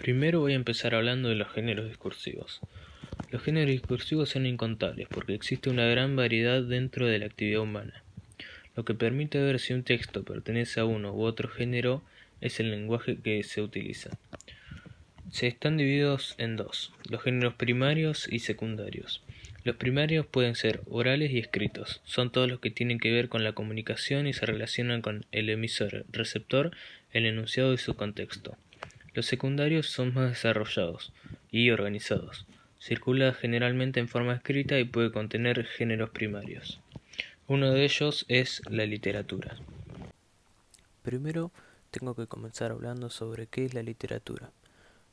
Primero voy a empezar hablando de los géneros discursivos. Los géneros discursivos son incontables porque existe una gran variedad dentro de la actividad humana. Lo que permite ver si un texto pertenece a uno u otro género es el lenguaje que se utiliza. Se están divididos en dos, los géneros primarios y secundarios. Los primarios pueden ser orales y escritos, son todos los que tienen que ver con la comunicación y se relacionan con el emisor, receptor, el enunciado y su contexto. Los secundarios son más desarrollados y organizados. Circula generalmente en forma escrita y puede contener géneros primarios. Uno de ellos es la literatura. Primero, tengo que comenzar hablando sobre qué es la literatura.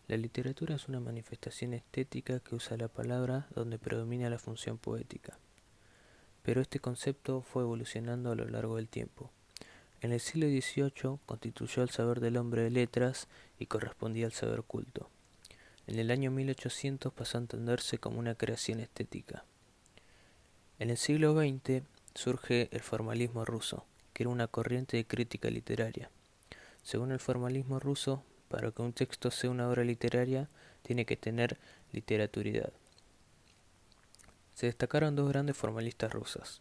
La literatura es una manifestación estética que usa la palabra donde predomina la función poética. Pero este concepto fue evolucionando a lo largo del tiempo. En el siglo XVIII constituyó el saber del hombre de letras y correspondía al saber culto. En el año 1800 pasó a entenderse como una creación estética. En el siglo XX surge el formalismo ruso, que era una corriente de crítica literaria. Según el formalismo ruso, para que un texto sea una obra literaria, tiene que tener literaturidad. Se destacaron dos grandes formalistas rusas.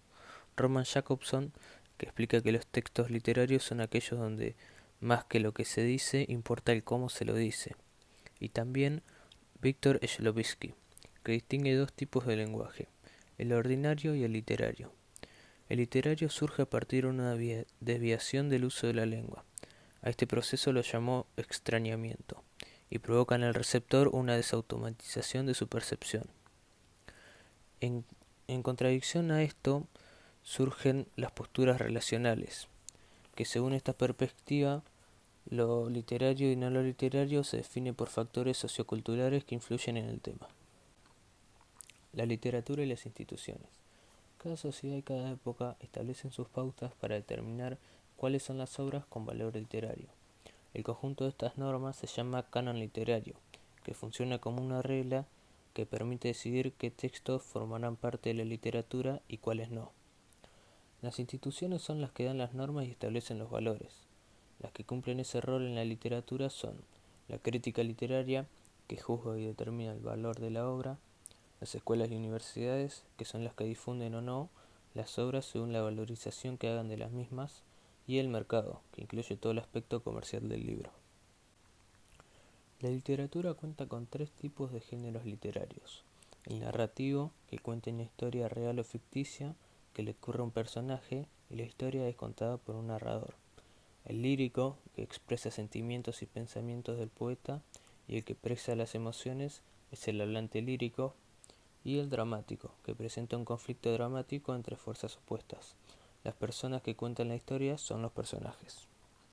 Roman Jakobson, que explica que los textos literarios son aquellos donde, más que lo que se dice, importa el cómo se lo dice. Y también Víctor Shklovsky, que distingue dos tipos de lenguaje, el ordinario y el literario. El literario surge a partir de una desviación del uso de la lengua. A este proceso lo llamó extrañamiento, y provoca en el receptor una desautomatización de su percepción. En contradicción a esto, surgen las posturas relacionales, que según esta perspectiva, lo literario y no lo literario se define por factores socioculturales que influyen en el tema. La literatura y las instituciones. Cada sociedad y cada época establecen sus pautas para determinar cuáles son las obras con valor literario. El conjunto de estas normas se llama canon literario, que funciona como una regla que permite decidir qué textos formarán parte de la literatura y cuáles no. Las instituciones son las que dan las normas y establecen los valores. Las que cumplen ese rol en la literatura son la crítica literaria, que juzga y determina el valor de la obra, las escuelas y universidades, que son las que difunden o no las obras según la valorización que hagan de las mismas, y el mercado, que incluye todo el aspecto comercial del libro. La literatura cuenta con tres tipos de géneros literarios. El narrativo, que cuenta una historia real o ficticia que le ocurre a un personaje y la historia es contada por un narrador. El lírico, que expresa sentimientos y pensamientos del poeta, y el que expresa las emociones es el hablante lírico. Y el dramático, que presenta un conflicto dramático entre fuerzas opuestas. Las personas que cuentan la historia son los personajes.